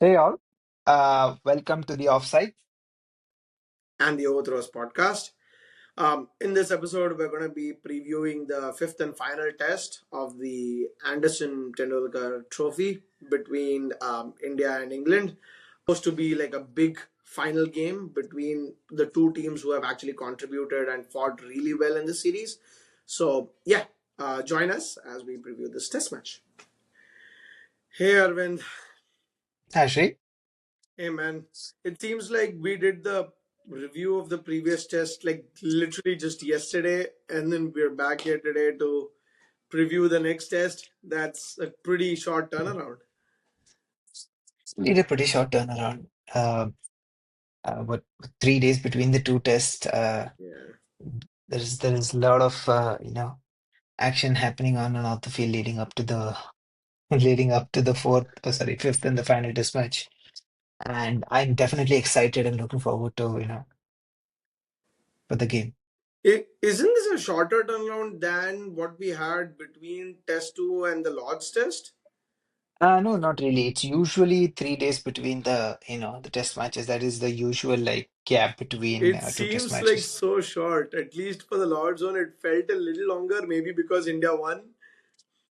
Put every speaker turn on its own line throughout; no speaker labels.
Hey all, welcome to the offside.
And the Overthrows podcast. In this episode, we're going to be previewing the fifth and final test of the Anderson Tendulkar Trophy between India and England. Supposed to be like a big final game between the two teams who have actually contributed and fought really well in the series. So, yeah, join us as we preview this test match. Hey, Arvind.
Actually,
Hey, man. It seems like we did the review of the previous test like literally just yesterday, and then we're back here today to preview the next test. That's a pretty short turnaround.
need a pretty short turnaround. What 3 days between the two tests?
Yeah.
There is a lot of action happening on and off the field leading up to the leading up to the fifth and the final test match. And I'm definitely excited and looking forward to for the game.
Isn't this a shorter turnaround than what we had between test two and the Lord's test?
No, not really. It's usually 3 days between the test matches. That is the usual like gap between
It
two test
seems like
matches.
so short. At least for the Lord's one, it felt a little longer, maybe because India won.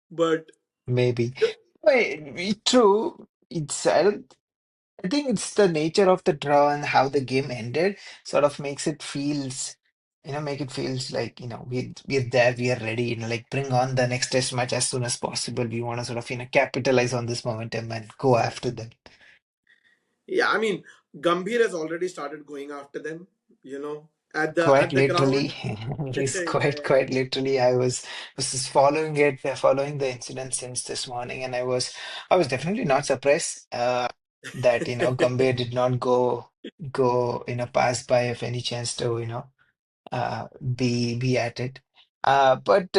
But
Maybe. Wait, true. I think it's the nature of the draw and how the game ended sort of makes it feels, make it feels like, we're there, we are ready, like bring on the next test match as soon as possible. We want to sort of, capitalize on this momentum and go after them.
yeah, I mean, Gambhir has already started going after them. You know, at the
Quite
at the
literally,
ground.
it
Yeah,
is
yeah,
quite literally. I was just following it, following the incident since this morning, and I was definitely not surprised that
yeah.
Gambhir did not go pass by if any chance to uh, be at it. But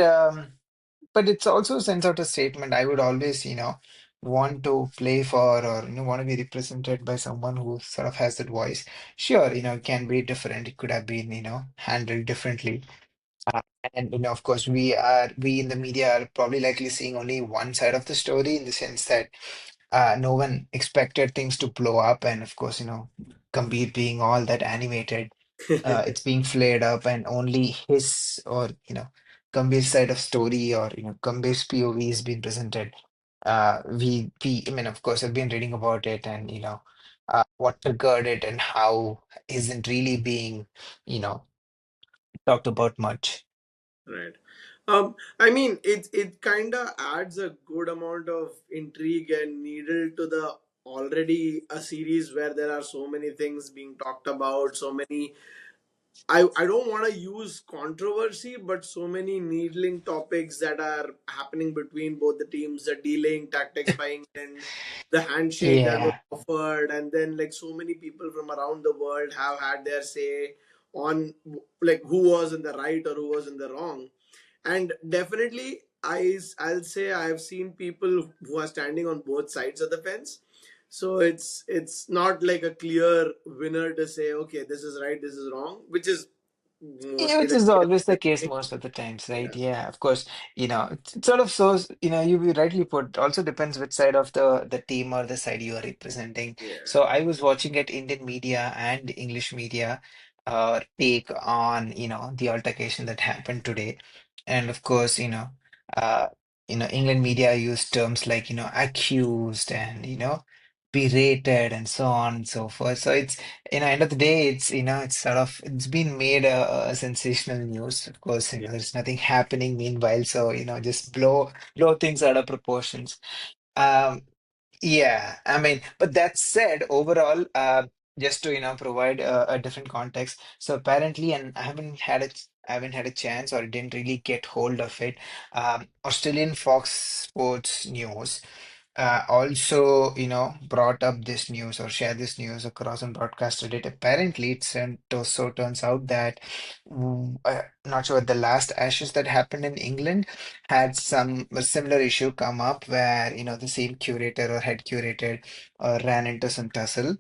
it's also sends out a statement. I would always want to play for or want to be represented by someone who sort of has that voice. Sure, it can be different. It could have been handled differently. Uh, and of course, we in the media are probably likely seeing only one side of the story in the sense that no one expected things to blow up, and of course, Gambhir being all that animated, it's being flared up, and only his or Gambhir's side of story or Gambhir's POV is being presented. I mean, of course, I've been reading about it, and what triggered it and how isn't really being you know talked about much.
Right. I mean, it kind of adds a good amount of intrigue and needle to the already a series where there are so many things being talked about, so many. I don't want to use controversy, but so many needling topics that are happening between both the teams, the dealing tactics by England, the handshake that was
Yeah.
offered, and then like so many people from around the world have had their say on like who was in the right or who was in the wrong. And definitely I'll say I've seen people who are standing on both sides of the fence. So it's not like a clear winner to say, okay, this is right, this is wrong, which is
Yeah,
mostly
which
the
is
case.
always the case most of the times, right?
Yeah.
Yeah, of course. It sort of shows, you rightly put, also depends which side of the team or the side you are representing.
Yeah.
So I was watching at Indian media and English media take on, the altercation that happened today. And of course, uh, England media use terms like, accused and, berated and so on and so forth. So it's end of the day, it's sort of it's been made a sensational news. Of course,
Yeah.
there's nothing happening meanwhile, so just blow things out of proportions. Um, yeah, I mean, but that said, overall, just to provide a different context. So apparently, and I haven't had a chance or didn't really get hold of it. Australian Fox Sports News also, brought up this news or shared this news across and broadcasted it. Apparently, so turns out that not sure the last Ashes that happened in England had some a similar issue come up where the same curator or head curator ran into some tussle.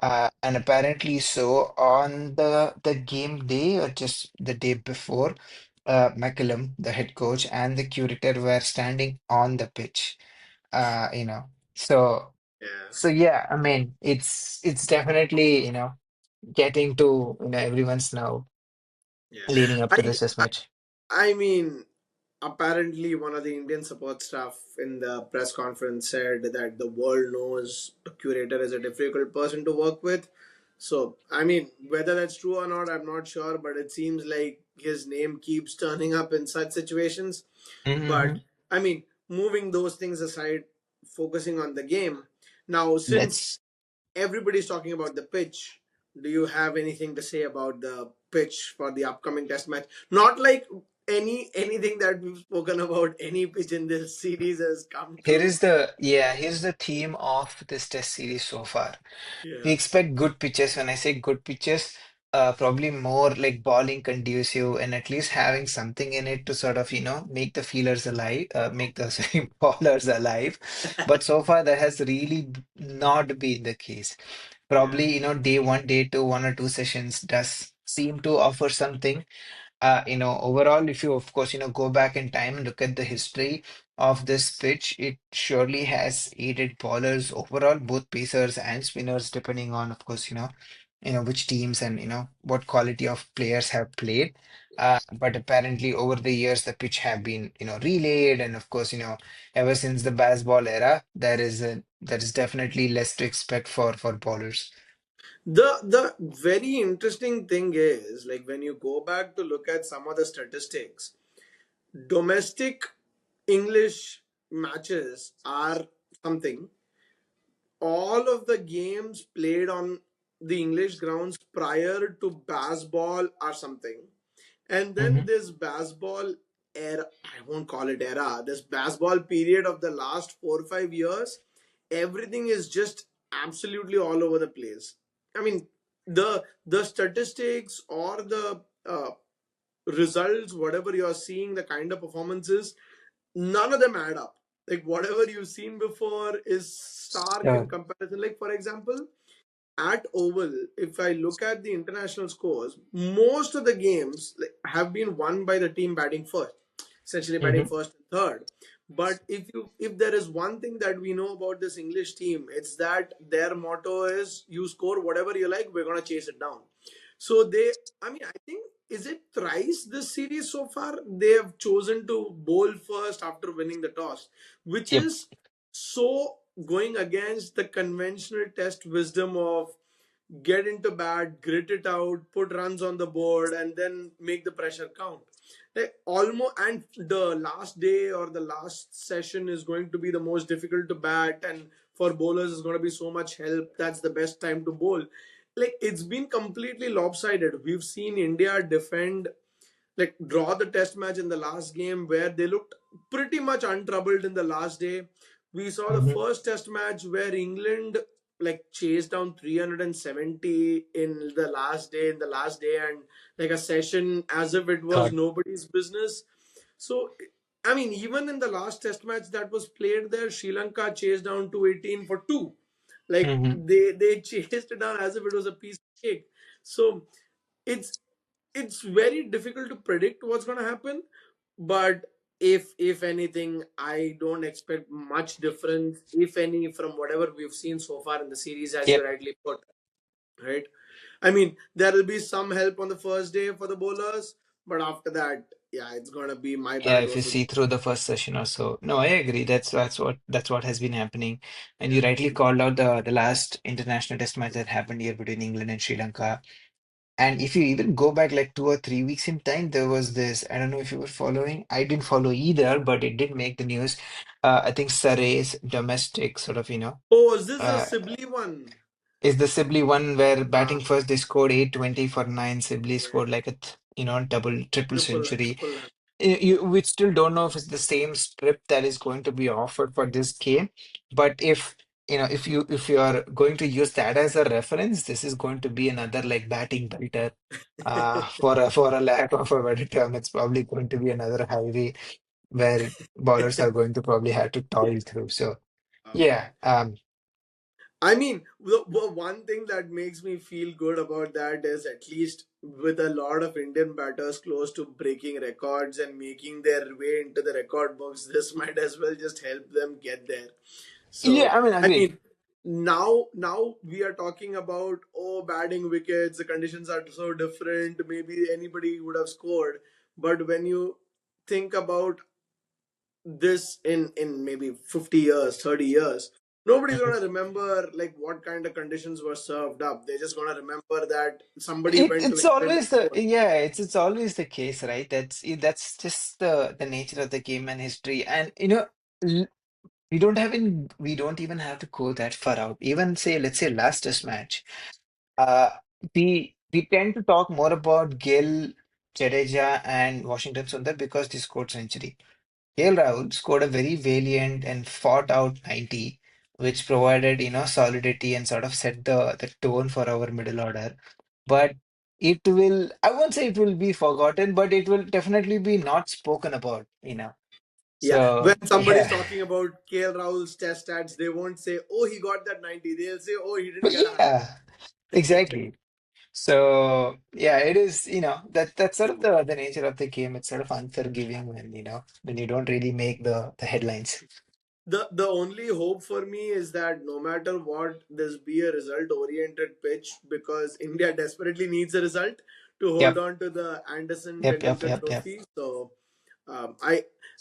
And apparently, so on the game day or just the day before, McCallum, the head coach, and the curator were standing on the pitch. Uh, you know, so
Yeah.
So yeah, I mean, it's definitely, getting to, everyone's now
Yeah.
leading up to
I
this test match.
I mean, apparently one of the Indian support staff in the press conference said that the world knows the curator is a difficult person to work with. So, I mean, whether that's true or not, I'm not sure, but it seems like his name keeps turning up in such situations. But,
Mm-hmm.
I mean, moving those things aside, focusing on the game. Now, since
Let's
everybody's talking about the pitch. Do you have anything to say about the pitch for the upcoming test match? Not like anything that we've spoken about, any pitch in this series has come true.
here's the theme of this test series so far. We
Yeah.
expect good pitches. When I say good pitches, probably more like bowling conducive and at least having something in it to sort of, make the feelers alive, make the sorry, bowlers alive. But so far, that has really not been the case.
Yeah.
Probably, day one, day two, one or two sessions does seem to offer something. Overall, if you, of course, go back in time and look at the history of this pitch, it surely has aided bowlers overall, both pacers and spinners, depending on, of course, which teams and, what quality of players have played. But apparently over the years, the pitch have been, relayed. And of course, ever since the baseball era, there is definitely less to expect for bowlers.
The very interesting thing is like when you go back to look at some of the statistics, domestic English matches are something. All of the games played on the English grounds prior to baseball or something. And then
Hmm.
this baseball era, I won't call it era, this baseball period of the last 4 or 5 years, everything is just absolutely all over the place. I mean, the statistics or the results, whatever you're seeing, the kind of performances, none of them add up. Like whatever you've seen before is stark in comparison. Like for example, at Oval, if I look at the international scores, most of the games like, have been won by the team batting first, essentially batting
Hmm.
first and third. But if there is one thing that we know about this English team, it's that their motto is you score whatever you like, we're gonna chase it down. So I mean, I think is it thrice this series so far they have chosen to bowl first after winning the toss, which
Yep.
is so going against the conventional test wisdom of get into bat, grit it out, put runs on the board, and then make the pressure count. Like almost, and the last day or the last session is going to be the most difficult to bat, and for bowlers is going to be so much help. That's the best time to bowl. Like it's been completely lopsided. We've seen India defend like draw the test match in the last game where they looked pretty much untroubled in the last day. We saw the
Hmm.
first test match where England like chased down 370 in the last day and like a session as if it was
Thought.
nobody's business. So I mean even in the last test match that was played there, Sri Lanka chased down 218 for 2. Like
Hmm.
they chased it down as if it was a piece of cake. So it's it's very difficult to predict what's going to happen, but if anything, I don't expect much difference, if any, from whatever we've seen so far in the series, as you
Yep.
rightly put. Right. I mean, there will be some help on the first day for the bowlers, but after that, yeah, it's going to be my
Yeah,
bat
if you
versus.
see through the first session or so. No, I agree. That's what has been happening. And you rightly called out the last international test match that happened here between England and Sri Lanka. And if you even go back like 2 or 3 weeks in time, there was this, I don't know if you were following. I didn't follow either, but it did make the news. I think Surrey's domestic sort of,
Oh, is this a
uh,
Sibley one?
is the Sibley one where
Ah,
batting first they scored 820 for 9. Sibley
yeah.
scored like a, double, triple century.
Triple lamp.
We still don't know if it's the same script that is going to be offered for this game, but if you are going to use that as a reference, this is going to be another like batting belter. For a lack of a better term, it's probably going to be another highway where bowlers are going to probably have to toil through. So yeah,
I mean, the one thing that makes me feel good about that is at least with a lot of Indian batters close to breaking records and making their way into the record books, this might as well just help them get there.
yeah,
So,
I mean,
I mean,
agreed.
now we are talking about, oh, batting wickets, the conditions are so different, maybe anybody would have scored. But when you think about this in maybe 50 years, 30 years, nobody's
Mhm.
going to remember like what kind of conditions were served up. They're just going to remember that somebody
It
went to
it's
England
always
and
the
scored.
yeah, it's always the case, right? That's just the nature of the game and history. And l- we don't even have to go that far out. Even say, let's say last test match. Uh, we tend to talk more about Gill, Jadeja, and Washington Sundar because they scored century. KL Rahul scored a very valiant and fought out 90, which provided, solidity and sort of set the tone for our middle order. But I won't say it will be forgotten, but it will definitely be not spoken about.
Yeah, when
So,
somebody's
yeah,
talking about KL Rahul's test stats, they won't say, "Oh, he got that 90." They'll say, "Oh, he didn't
but
get 100."
yeah, exactly. So, yeah, it is, that's sort of the nature of the game. It's sort of unforgiving when you don't really make the headlines.
The only hope for me is that no matter what, this be a result oriented pitch, because India desperately needs a result to hold
Yep,
on to the Anderson
yep, yep,
Tendulkar
yep, yep.
Trophy. So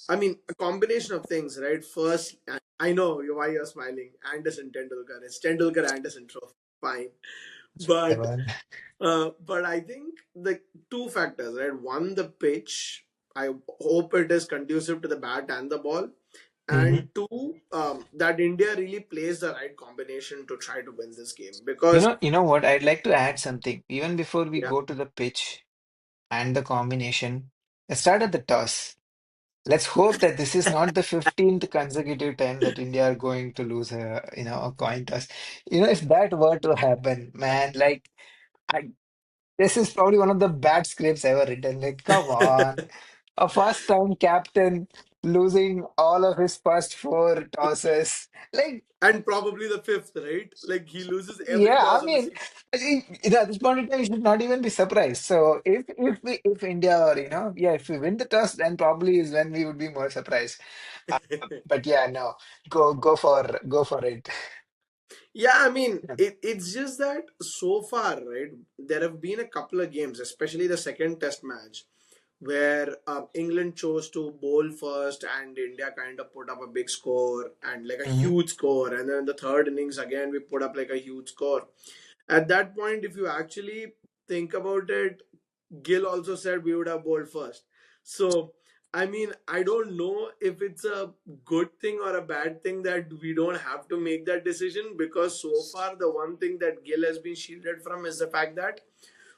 I mean a combination of things, right? First, I know why you're smiling. Anderson Tendulkar, it's Tendulkar Anderson Trophy, fine, but
Whatever.
I think the two factors, right? One, the pitch. I hope it is conducive to the bat and the ball. And
Hmm.
two, that India really plays the right combination to try to win this game. Because,
You know what? I'd like to add something. Even before we
yeah,
go to the pitch and the combination, let's start at the toss. Let's hope that this is not the 15th consecutive time that India are going to lose a coin toss. If that were to happen, man, like I, this is probably one of the bad scripts ever written. Like, come on. A first time captain losing all of his first four tosses. Like,
and probably the fifth, right? Like he loses every
yeah,
toss
I
of the
mean,
season.
at this point in time, you should not even be surprised. So if India or yeah, if we win the toss, then probably is when we would be more surprised. Uh, but yeah, no, go for it.
Yeah, I mean, it's just that so far, right? There have been a couple of games, especially the second test match, where England chose to bowl first and India kind of put up a big score and like a
Hmm.
huge score. And then in the third innings, again, we put up like a huge score. At that point, if you actually think about it, Gill also said we would have bowled first. So, I mean, I don't know if it's a good thing or a bad thing that we don't have to make that decision, because so far the one thing that Gill has been shielded from is the fact that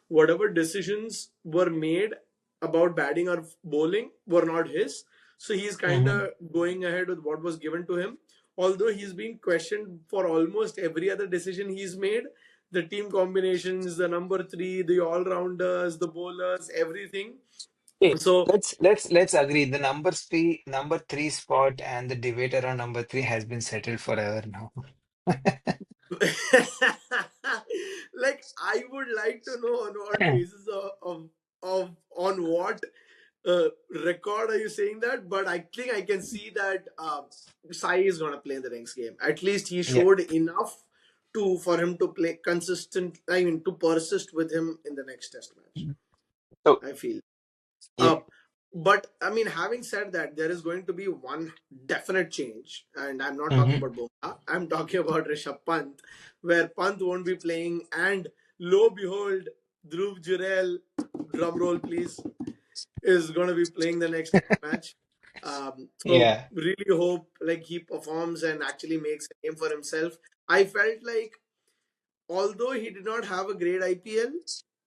whatever decisions were made about batting or bowling were not his. So he's kind
Hmm.
of going ahead with what was given to him. Although he's been questioned for almost every other decision he's made, the team combinations, the number three, the all rounders, the bowlers, everything.
Okay,
So
let's agree. The number three spot and the debate around number three has been settled forever now.
like I would like to know on what basis of on what record are you saying that? But I think I can see that Sai is gonna play in the next game. At least he
Yeah.
showed enough to for him to play consistent. I mean, to persist with him in the next test match.
So
I feel.
yeah.
Uh, but I mean, having said that, there is going to be one definite change, and I'm not talking
Hmm.
about Bumrah. I'm talking about Rishabh Pant, where Pant won't be playing, and lo behold, Dhruv Jurel, drum roll please, is going to be playing the next match. So
Yeah.
really hope like he performs and actually makes a name for himself. I felt like although he did not have a great IPL,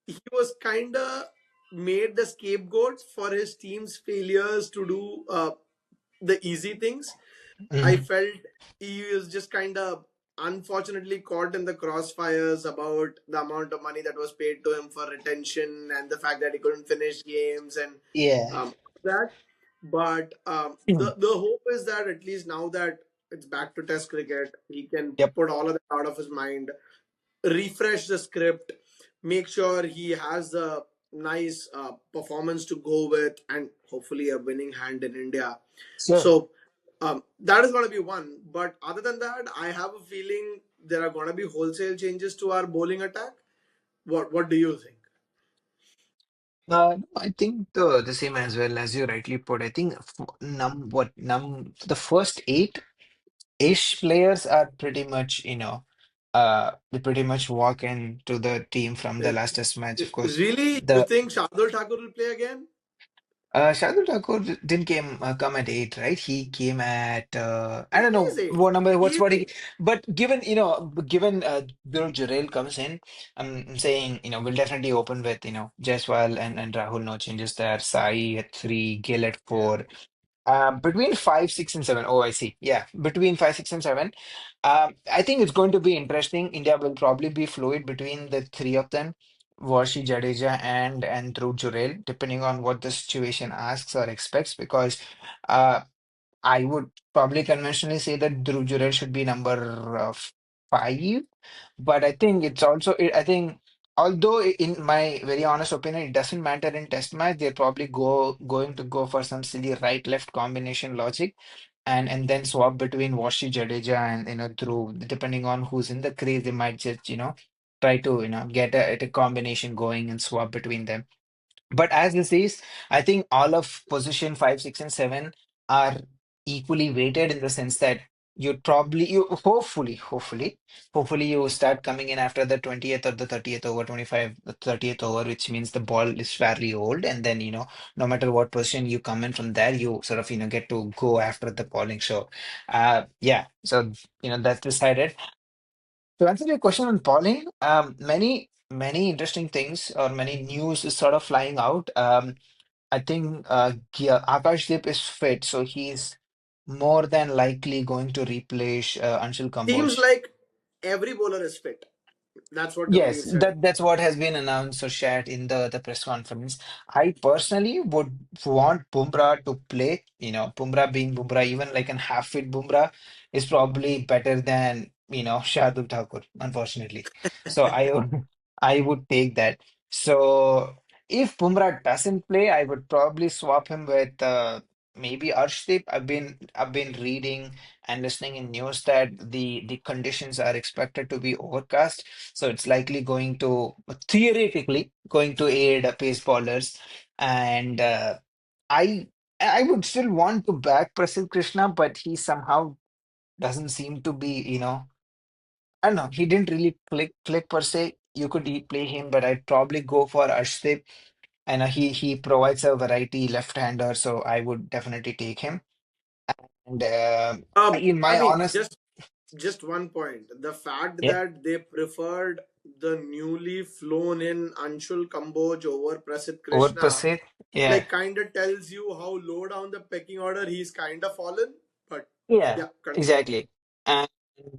he was kind of made the scapegoat for his team's failures to do the easy things. I
Hmm.
felt he was just kind of unfortunately caught in the crossfires about the amount of money that was paid to him for retention and the fact that he couldn't finish games and
Yeah.
that. But the hope is that at least now that it's back to Test cricket, he can
Yep.
put all of that out of his mind, refresh the script, make sure he has a nice performance to go with, and hopefully a winning hand in India.
Sure.
So that is going to be one. But other than that, I have a feeling there are going to be wholesale changes to our bowling attack? What do you think?
No, I think the same as well as you rightly put. I think the first eight ish players are pretty much, they pretty much walk into the team from the
Uh,
last test match. Of course,
Really, you
the
think Shardul Thakur will play again?
Shardul Thakur didn't come at eight, right? He came at I
He
don't
is
know
eight.
what number,
He
what's
is
what he,
eight.
but given Dhruv Jurel comes in, I'm saying we'll definitely open with Jaiswal and Rahul, no changes there. Sai at three, Gill at
Yeah.
four. Between five, six, and seven. Oh, I see. Yeah, between five, six, and seven. I think it's going to be interesting. India will probably be fluid between the three of them, Varshi, Jadeja, and Dhruv Jurel, depending on what the situation asks or expects. Because uh, I would probably conventionally say that Dhruv Jurel should be number five, but I think it's also, I think, although in my very honest opinion, it doesn't matter in test match, they're probably going to go for some silly right-left combination logic and then swap between Washi, Jadeja, and Dhruv, depending on who's in the crease, they might just, try to, get a combination going and swap between them. But as this is, I think all of position five, six, and seven are equally weighted in the sense that you hopefully you start coming in after the 20th or the 30th over, 25, the 30th over, which means the ball is fairly old. And then, no matter what position you come in from there, you sort of, get to go after the bowling. So, yeah, so, that's decided. To answer your question on polling, many interesting things or many news is sort of flying out. I think Akashdeep is fit, so he's more than likely going to replace Anshul
Seems
Kamboj.
like every bowler is fit. That's what
Yes,
Gambhir said.
that's what has been announced or shared in the press conference. I personally would want Bumrah to play. Bumrah being Bumrah, even like an half-fit Bumrah is probably better than Shardul Thakur, unfortunately. So I would take that. So if Bumrah doesn't play, I would probably swap him with maybe Arshdeep. I've been reading and listening in news that the conditions are expected to be overcast, so it's likely going to, theoretically, going to aid pace bowlers. And I I would still want to back Prasidh Krishna, but he somehow doesn't seem to be, I don't know, he didn't really click per se. You could play him, but I'd probably go for Arshdeep. And he provides a variety left-hander, so I would definitely take him. And in
I
my
mean,
honest
just one point. The fact
yeah,
that they preferred the newly flown in Anshul Kamboj over Prasidh
over
Krishna,
Prasidh, yeah.
like kind of tells you how low down the pecking order he's kind of fallen. But
Yeah,
yeah, continue.
exactly. And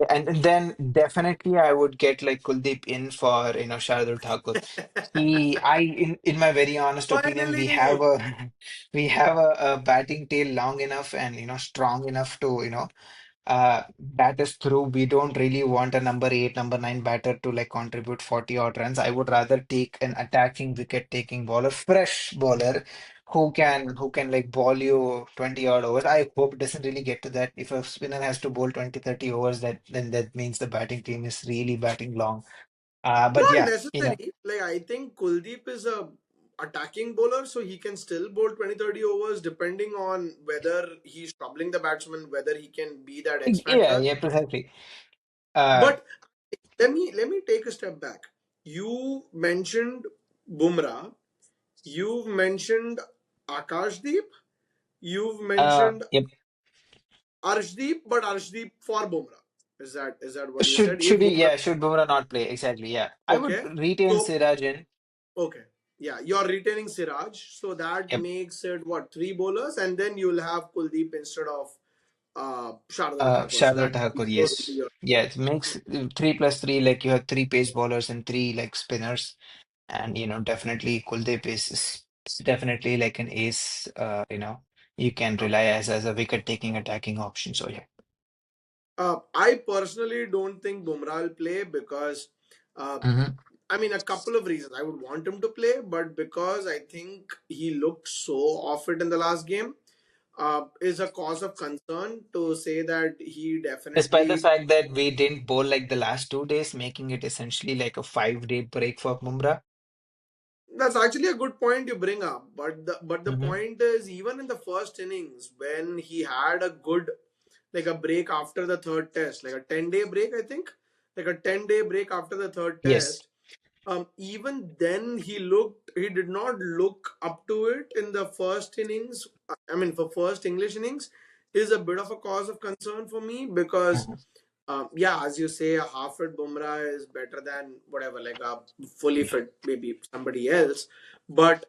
and then definitely I would get like Kuldeep in for Shardul Thakur. In my very honest opinion, we
Finally,
have a we have a batting tail long enough and strong enough to that is true. We don't really want a number eight, number nine batter to like contribute 40 odd runs. I would rather take an attacking wicket taking bowler, fresh bowler who can like bowl you 20 odd overs. I hope it doesn't really get to that. If a spinner has to bowl 20, 30 overs, then that means the batting team is really batting long. But
not
yeah,
necessary. Like I think Kuldeep is a attacking bowler, so he can still bowl 20-30 overs depending on whether he's troubling the batsman, whether he can be that X
yeah,
factor.
yeah, precisely. Uh,
But let me take a step back. You mentioned Bumrah, you've mentioned Akashdeep, you've mentioned
yep.
Arshdeep, but Arshdeep for Bumrah. Is that what you said?
Should
If
he?
Bumrah,
Yeah, should Bumrah not play? Exactly. Yeah, I would
okay.
retain
So
Siraj in.
okay, yeah, you're retaining Siraj, so that
Yep.
makes it what, three bowlers, and then you'll have Kuldeep instead of Shardul Thakur. So
Shardul
that
Thakur,
goes into
yes.
your
Yeah, it makes three plus three, like you have three pace bowlers and three like spinners. And definitely Kuldeep is definitely like an ace, you can
uh,
rely as a wicket taking attacking option. So yeah.
I personally don't think Bumrah will play because, uh,
Hmm.
I mean, a couple of reasons. I would want him to play, but because I think he looked so off it in the last game. is a cause of concern to say that he
Despite the
definitely.
fact that we didn't bowl like the last 2 days, making it essentially like a 5 day break for Bumrah.
That's actually a good point you bring up, but the
Mm-hmm.
point is, even in the first innings when he had a good, like a break after the third test, like a 10-day break, I think, like a 10-day break after the third
Yes.
test. Even then he did not look up to it in the first innings. I mean, for first English innings is a bit of a cause of concern for me because
Mm-hmm.
yeah, as you say, a half fit Bumrah is better than whatever, like a fully
Yeah.
fit maybe somebody else. But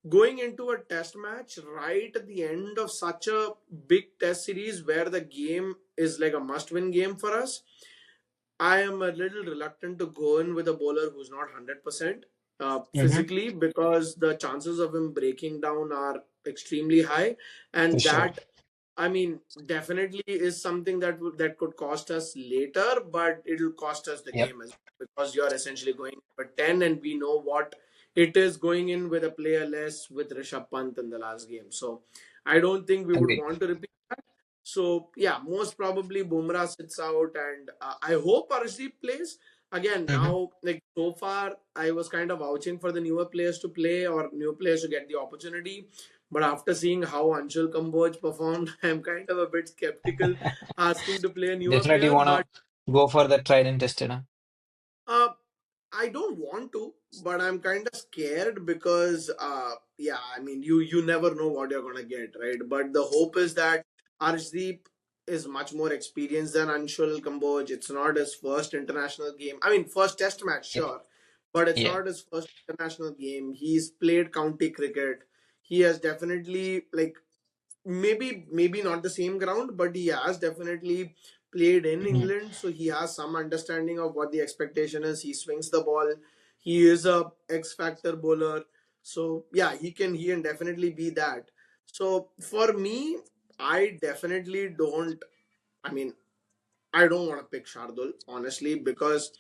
going into a test match right at the end of such a big test series where the game is like a must win game for us, I am a little reluctant to go in with a bowler who's not 100%
Mm-hmm.
physically, because the chances of him breaking down are extremely high.
For
And
sure.
that, I mean, definitely is something that could cost us later, but it'll cost us the
Yep.
game as well, because you're essentially going for 10, and we know what it is going in with a player less with Rishabh Pant in the last game. So I don't think we would
Agreed.
want to repeat. So yeah, most probably Bumrah sits out, and I hope Arshdeep plays again.
Mm-hmm.
Now, like so far, I was kind of vouching for the newer players to play or new players to get the opportunity, but after seeing how Anshul Kamboj performed, I'm kind of a bit skeptical asking to play a newer
Definitely
player. But
wanna go for the tried and tested, huh?
uh, I don't want to, but I'm kind of scared because, yeah, I mean, you never know what you're gonna get, right? But the hope is that Arshdeep is much more experienced than Anshul Kamboj. It's not his first international game. I mean, first Test match,
Yep.
sure, but it's
Yeah.
not his first international game. He's played county cricket. He has definitely, like, maybe not the same ground, but he has definitely played in
Mm-hmm.
England, so he has some understanding of what the expectation is. He swings the ball. He is a X factor bowler. So yeah, he can definitely be that. So for me, I definitely don't. I mean, I don't want to pick Shardul honestly, because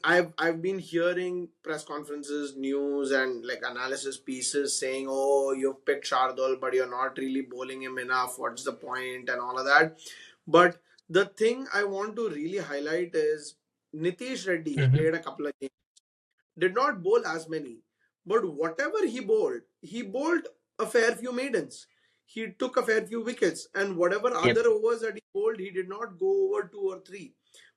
I've been hearing press conferences, news, and like analysis pieces saying, "Oh, you've picked Shardul, but you're not really bowling him enough. What's the point?" and all of that. But the thing I want to really highlight is Nitish Reddy
Mm-hmm.
played a couple of games, did not bowl as many, but whatever he bowled a fair few maidens. He took a fair few wickets, and whatever
Yep.
other overs that he bowled, he did not go over two or three.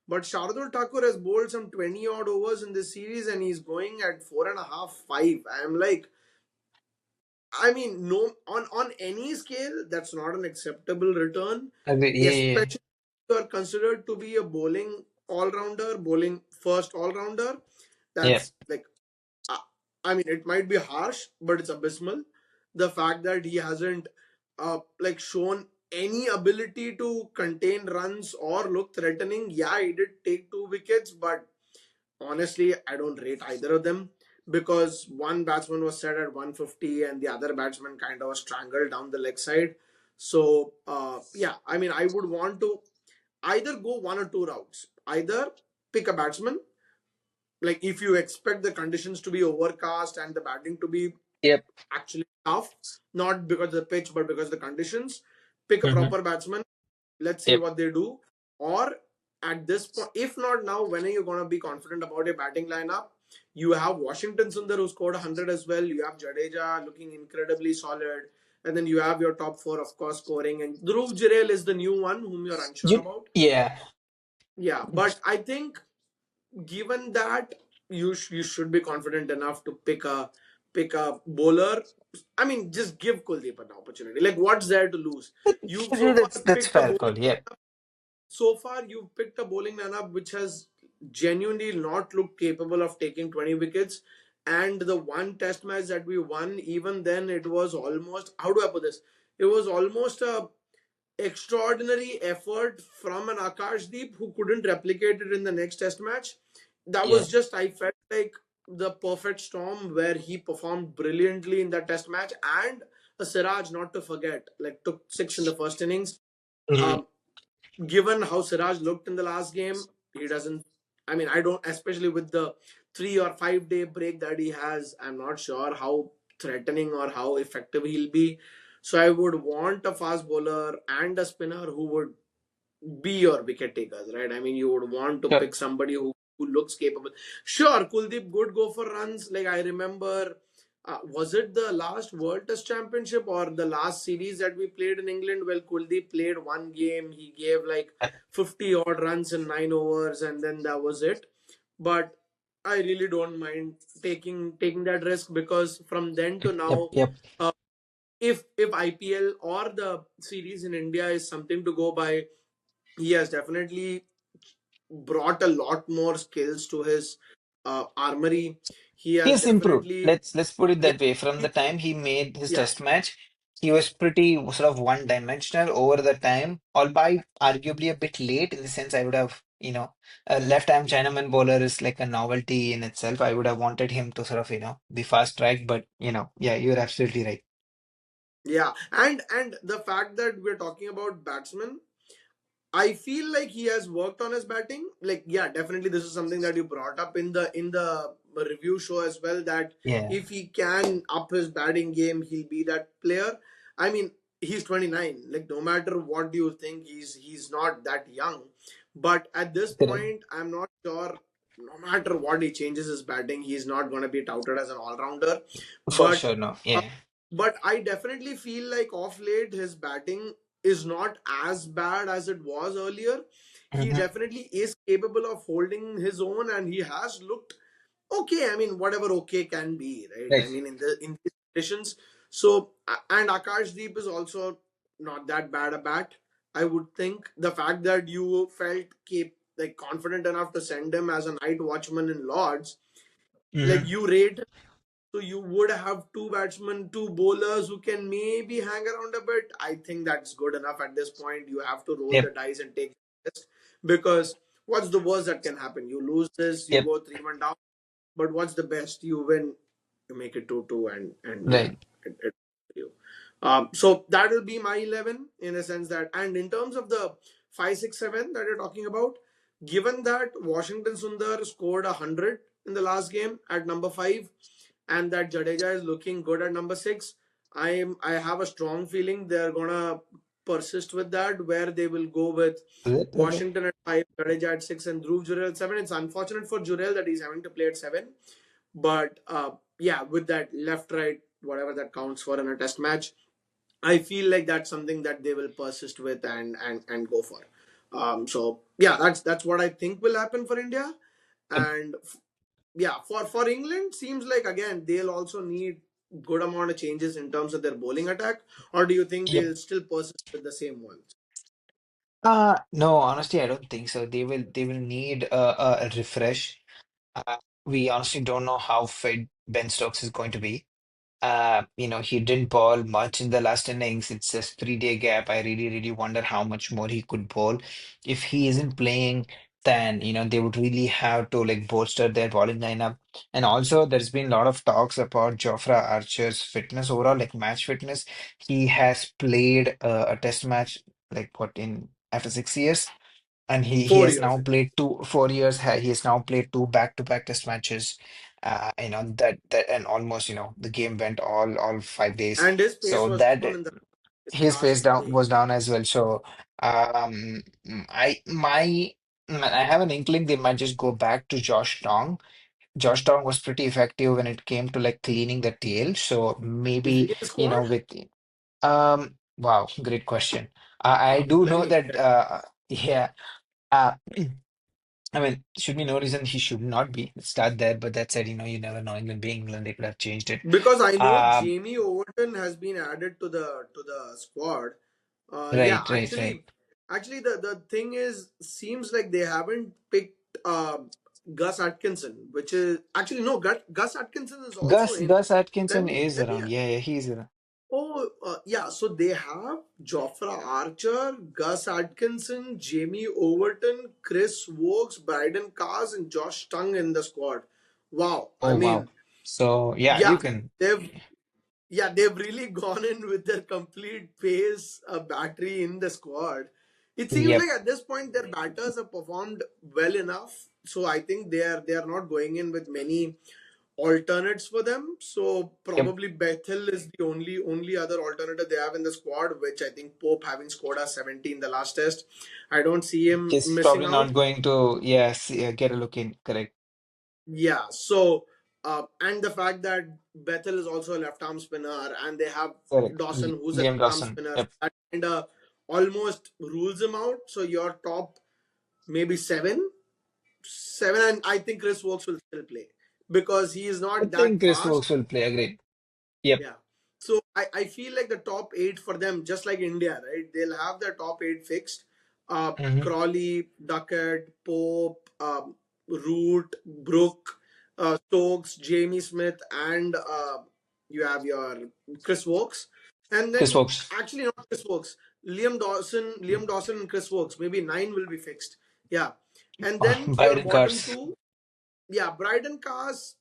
But Shardul Thakur has bowled some 20 odd overs in this series, and he's going at four and a half, five. I am like, I mean, no, on any scale, that's not an acceptable return,
Agreed. Yeah. Yeah.
especially if you are considered to be a bowling all rounder, bowling first all rounder.
Yeah.
That's like, I I mean, it might be harsh, but it's abysmal. The fact that he hasn't like shown any ability to contain runs or look threatening. Yeah, he did take two wickets, but honestly, I don't rate either of them, because one batsman was set at 150 and the other batsman kind of was strangled down the leg side. So yeah, I mean, I would want to either go one or two routes. Either pick a batsman, like if you expect the conditions to be overcast and the batting to be
Yep.
actually tough, not because of the pitch but because of the conditions, pick a
Mm-hmm.
proper batsman. Let's see
Yep.
what they do. Or at this point, if not now, when are you going to be confident about your batting lineup? You have Washington Sundar, who scored 100 as well. You have Jadeja looking incredibly solid. And then you have your top four, of course, scoring. And Dhruv Jirel is the new one whom you're unsure about.
Yeah.
Yeah, but I think given that, you should be confident enough to pick a bowler. I mean, just give Kuldeep an opportunity. Like, what's there to lose? You've so far
That's
picked a
fair
bowling
call. Yep.
so far you've picked a bowling lineup which has genuinely not looked capable of taking 20 wickets. And the one test match that we won, even then it was almost, how do I put this, it was almost a extraordinary effort from an Akashdeep who couldn't replicate it in the next test match. That
Yeah.
was just, I felt like the perfect storm where he performed brilliantly in that test match. And a Siraj, not to forget, like took six in the first innings.
Mm-hmm.
Um, Given how Siraj looked in the last game, he doesn't. I mean, I don't, especially with the 3 or 5 day break that he has, I'm not sure how threatening or how effective he'll be. So I would want a fast bowler and a spinner who would be your wicket takers, right? I mean, you would want to
Sure.
pick somebody who looks capable. Sure, Kuldeep would go for runs. Like I remember, was it the last World Test Championship or the last series that we played in England? Well, Kuldeep played one game. He gave like 50 odd runs in 9 overs, and then that was it. But I really don't mind taking that risk because from then to
Yep,
now,
yep.
uh, if IPL or the series in India is something to go by, he has definitely brought a lot more skills to his armory. He has
He's improved.
definitely,
Let's put it
yeah,
that way. From the
he,
time he made his
yeah,
test match, he was pretty sort of one-dimensional over the time, albeit arguably a bit late in the sense I would have, a left-arm Chinaman bowler is like a novelty in itself. I would have wanted him to sort of, be fast track, but yeah, you're absolutely right.
yeah, and the fact that we're talking about batsmen, I feel like he has worked on his batting. Like, yeah, definitely this is something that you brought up in the review show as well. That
Yeah,
if he can up his batting game, he'll be that player. I mean, he's 29. Like, no matter what you think, he's not that young. But at this
correct.
point, I'm not sure. No matter what he changes his batting, he's not going to be touted as an all rounder.
For
But
sure, no.
uh,
Yeah.
but I definitely feel like off late his batting is not as bad as it was earlier. He
Hmm.
definitely is capable of holding his own, and he has looked okay. I mean, whatever okay can be, right? I
Right.
mean, in these conditions. So, and Akash Deep is also not that bad a bat. I would think the fact that you felt like confident enough to send him as a night watchman in Lords, like
Hmm.
you rate, so you would have two batsmen, two bowlers who can maybe hang around a bit. I think that's good enough at this point. You have to roll the
Yep,
dice and take the risk because what's the worst that can happen? You lose this, you
yep.
go 3-1 down. But what's the best? You win, you make it 2-2, and yeah,
Right.
it you. So that will be my 11 in a sense that, and in terms of the 5, 6, 7 that you're talking about, given that Washington Sundar scored 100 in the last game at number 5, and that Jadeja is looking good at number 6, I have a strong feeling they're gonna persist with that, where they will go with
Good. Okay.
Washington at 5, Jadeja at 6, and Dhruv Jurel at 7. It's unfortunate for Jurel that he's having to play at 7, but yeah, with that left right whatever that counts for in a test match, I feel like that's something that they will persist with and go for. So yeah, that's what I think will happen for India.
Yep.
And yeah, for England, seems like again they'll also need good amount of changes in terms of their bowling attack. Or do you think
Yep.
they'll still persist with the same ones?
No, honestly, I don't think so. They will need a refresh. We honestly don't know how fit Ben Stokes is going to be. He didn't bowl much in the last innings. It's a 3-day gap. I really, really wonder how much more he could bowl. If he isn't playing, then they would really have to like bolster their bowling lineup. And also, there's been a lot of talks about Jofra Archer's fitness overall, like match fitness. He has played a test match like what in after 6 years. And he
Four
has
years,
now played 4 years. He has now played two back-to-back test matches. That and almost the game went all 5 days.
and his pace
So
was
that
down in the
his
last
pace down
day.
was down as well. So I have an inkling they might just go back to Josh Tong. Josh Tong was pretty effective when it came to like cleaning the tail. So
Is he
maybe
in the squad?
with wow, great question. I do
Let
know
me
that
check.
yeah. Uh, I mean, should be no reason he should not be. Start there, but that said, you never know. England being England, they could have changed it.
Because I know
Um,
Jamie Overton has been added to the squad. Yeah,
right, right, right.
actually the thing is, seems like they haven't picked Gus Atkinson, which is actually no. Gus Atkinson is also in.
Gus Atkinson is
Let me.
around. Yeah, yeah, he's around.
Oh, yeah. So they have Jofra Archer, Gus Atkinson, Jamie Overton, Chris Wokes, Bryden Cars, and Josh Tongue in the squad. Wow. I
Oh wow.
mean,
So yeah, you
yeah,
can.
they've they've really gone in with their complete pace battery in the squad. It seems
Yep.
like at this point their batters have performed well enough, so I think they are not going in with many alternates for them. So
Yep.
probably Bethel is the only other alternative they have in the squad, which I think Pope, having scored a 70 in the last test, I don't see him
He's
missing
probably
out.
not going to, yes, yeah, get a look in. Correct.
Yeah. So and the fact that Bethel is also a left arm spinner, and they have
Correct.
Dawson, who's a
Liam
right arm
Dawson.
spinner,
Yep.
that kind of almost rules him out. So your top maybe seven, and I think Chris Wokes will still play because he is
I
not that
think Chris
fast.
Wokes will play. Agreed. Yep.
Yeah. So I feel like the top eight for them, just like India, right? They'll have their top eight fixed.
Hmm.
Crawley, Duckett, Pope, Root, Brook, Stokes, Jamie Smith, and you have your Chris Wokes. And
Chris
then
Wokes.
actually not Chris Wokes, Liam Dawson and Chris Wokes. Maybe nine will be fixed. Yeah. And then for your
Byron
bottom
Cars.
two, yeah, Bryden Cars,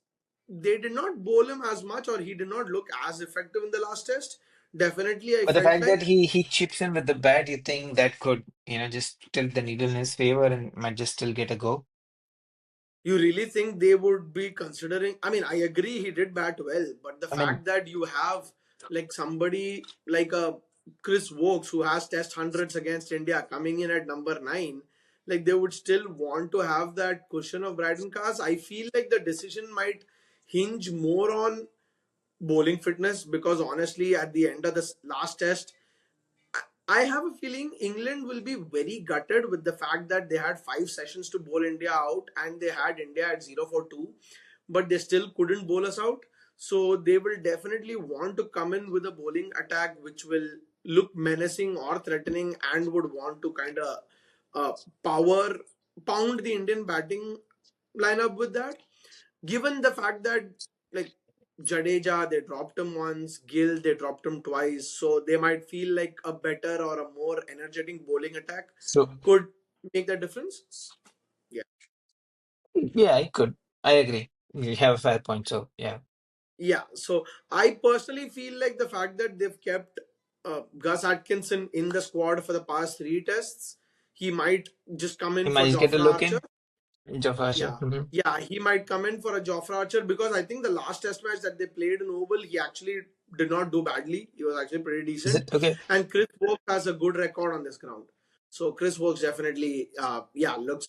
they did not bowl him as much, or he did not look as effective in the last test. Definitely, I
But the
felt
fact that
like.
he chips in with the bat, you think that could, just tilt the needle in his favor and might just still get a go?
You really think they would be considering? I mean, I agree he did bat well, but the
I mean,
fact that you have like somebody like a Chris Wokes who has test hundreds against India coming in at number nine, like they would still want to have that cushion of Bryden Cars. I feel like the decision might hinge more on bowling fitness because honestly, at the end of the last test, I have a feeling England will be very gutted with the fact that they had 5 sessions to bowl India out and they had India at 0 for 2, but they still couldn't bowl us out. So they will definitely want to come in with a bowling attack which will look menacing or threatening and would want to kind of uh, power pound the Indian batting lineup with that, given the fact that like Jadeja, they dropped him once, Gill, they dropped him twice, so they might feel like a better or a more energetic bowling attack
so
could make the difference. Yeah.
yeah, I could. I agree. You have a fair point. So yeah,
Yeah. So I personally feel like the fact that they've kept Gus Atkinson in the squad for the past three tests, he might just come
he
in for
might get a
Jofra
look
Archer.
in. Jeff Archer.
Yeah, yeah, he might come in for a Jofra Archer because I think the last test match that they played in Oval, he actually did not do badly. He was actually pretty
Is
decent.
it okay?
And Chris Wokes has a good record on this ground. So Chris Wokes definitely, yeah, looks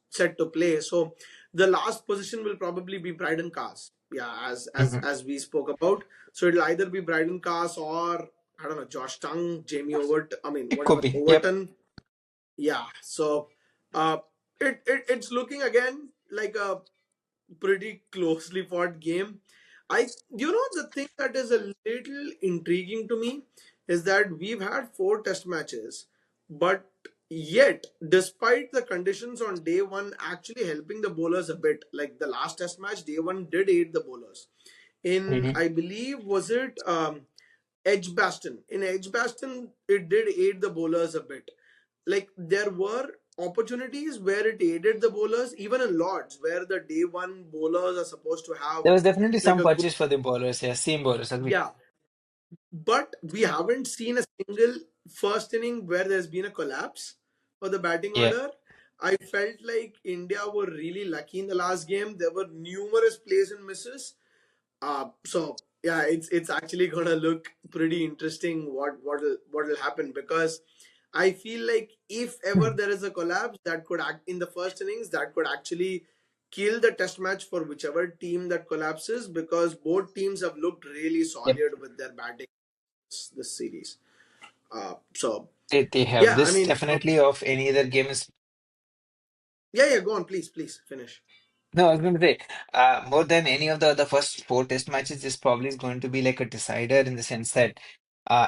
set to play. So the last position will probably be Bryden Cars. Yeah,
Hmm.
as we spoke about. So it'll either be Bryden Cars or I don't know, Josh Tongue, Jamie Overton. I mean,
It could
whatever
be. Yep.
Overton. Yeah. So uh, it's looking again like a pretty closely fought game. The thing that is a little intriguing to me is that we've had four test matches, but yet, despite the conditions on day one actually helping the bowlers a bit, like the last test match, day one did aid the bowlers. In,
Hmm.
I believe, was it Edgbaston? In Edgbaston, it did aid the bowlers a bit. Like there were opportunities where it aided the bowlers, even in Lords, where the day one bowlers are supposed to have
There was definitely
like
some
a good,
purchase for the bowlers. Yeah, same bowlers. Agreed.
yeah. But we haven't seen a single first inning where there's been a collapse for the batting
Yeah.
order. I felt like India were really lucky in the last game. There were numerous plays and misses. So yeah, it's actually gonna look pretty interesting what will happen because I feel like if ever there is a collapse that could act in the first innings, that could actually kill the test match for whichever team that collapses because both teams have looked really
Yep.
solid with their batting this series. So
They have
yeah, I
this
mean,
definitely of any other game is.
yeah, go on, please finish.
No, I was going to say, more than any of the other first four test matches, this probably is going to be like a decider in the sense that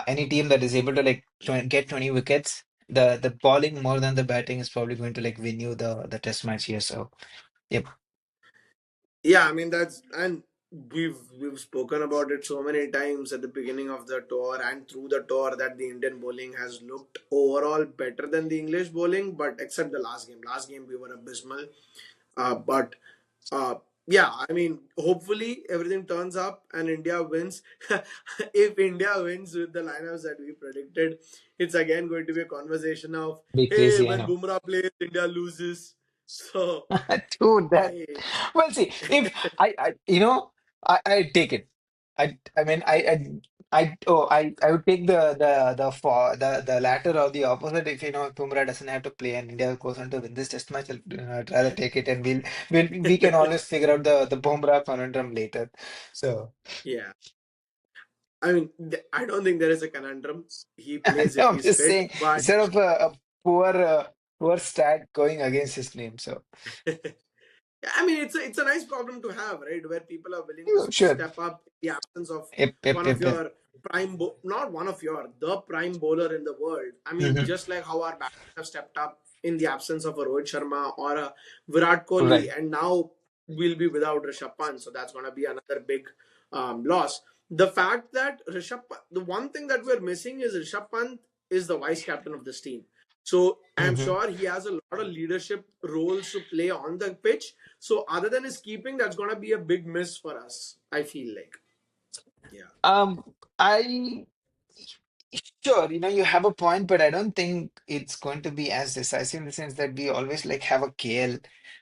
any team that is able to like get 20 wickets, the bowling more than the batting is probably going to like win you the test match here. So, yep.
Yeah, I mean that's and we've spoken about it so many times at the beginning of the tour and through the tour that the Indian bowling has looked overall better than the English bowling, but except the last game. Last game we were abysmal. But uh, yeah, I mean, hopefully everything turns up and India wins. If India wins with the lineups that we predicted, it's again going to be a conversation of
Be
hey,
crazy, I
when
know.
Bumrah plays, India loses. So
Dude, that
I
well, see, if I, I take it. I mean I would take the latter or the opposite. If if Bumrah doesn't have to play and India goes on to win this test match, I'd rather take it, and we can always figure out the Bumrah conundrum later. So
Yeah. I mean, I don't think there is a conundrum. He plays
no,
if
I'm
he's
just
fit,
saying
but
instead of a poor poor stat going against his name. So
I mean, it's a nice problem to have, right? Where people are willing to
sure.
step up in the absence of
Yep, yep,
one of
yep, yep.
your not one of your, the prime bowler in the world. I mean,
Hmm.
just like how our batters have stepped up in the absence of a Rohit Sharma or a Virat Kohli,
Right.
and now we'll be without Rishabh Pant, so that's going to be another big loss. The fact that the one thing that we're missing is Rishabh Pant is the vice captain of this team. So I'm
Hmm.
sure he has a lot of leadership roles to play on the pitch, so other than his keeping, that's gonna be a big miss for us. I feel like. Yeah.
Um, I Sure, you have a point, but I don't think it's going to be as decisive in the sense that we always like have a KL,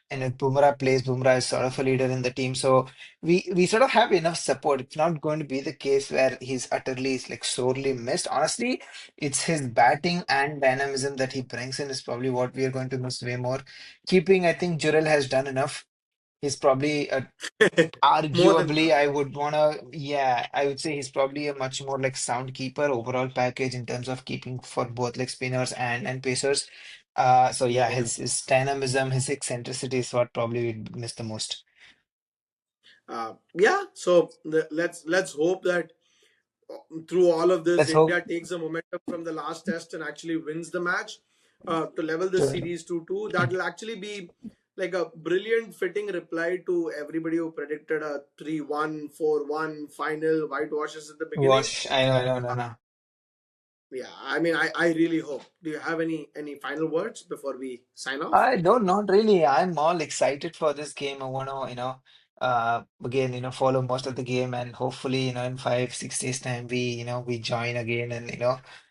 and if Bumrah plays, Bumrah is sort of a leader in the team. So we sort of have enough support. It's not going to be the case where he's utterly like sorely missed. Honestly, it's his batting and dynamism that he brings in is probably what we are going to miss way more. Keeping, I think Jurel has done enough. He's probably a
More than
Arguably,
enough.
I would wanna, yeah, I would say he's probably a much more like sound keeper overall package in terms of keeping for both like spinners and pacers. So yeah,
Yeah.
his dynamism, his eccentricity is what probably we miss the most.
Yeah. So let's hope that through all of this,
Let's
India
hope.
takes the momentum from the last test and actually wins the match to level the
Sure.
series 2-2. That will actually be like a brilliant fitting reply to everybody who predicted a 3-1, 4-1 final whitewashes at the beginning.
Wash. I know, no, no.
Yeah, I mean, I really hope. Do you have any final words before we sign off?
I don't, not really. I'm all excited for this game. I want to, again, follow most of the game, and hopefully, in 5, 6 days time, we join again and,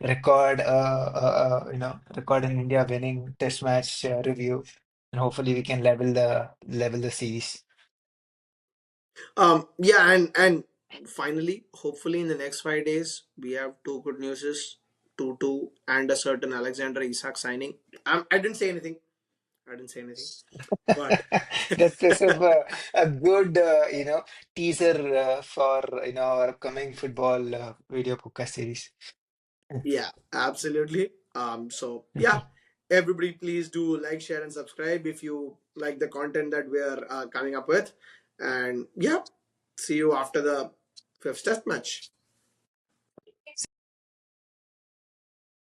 record an India winning test match review, and hopefully we can level the series.
Yeah, and finally, hopefully in the next 5 days, we have two good newses, 2-2, and a certain Alexander Isak signing. I didn't say anything. I didn't say anything, but
That's a good, teaser for, our upcoming football video podcast series.
yeah, absolutely. So yeah, everybody, please do like, share, and subscribe if you like the content that we are coming up with. And yeah, see you after the fifth test match.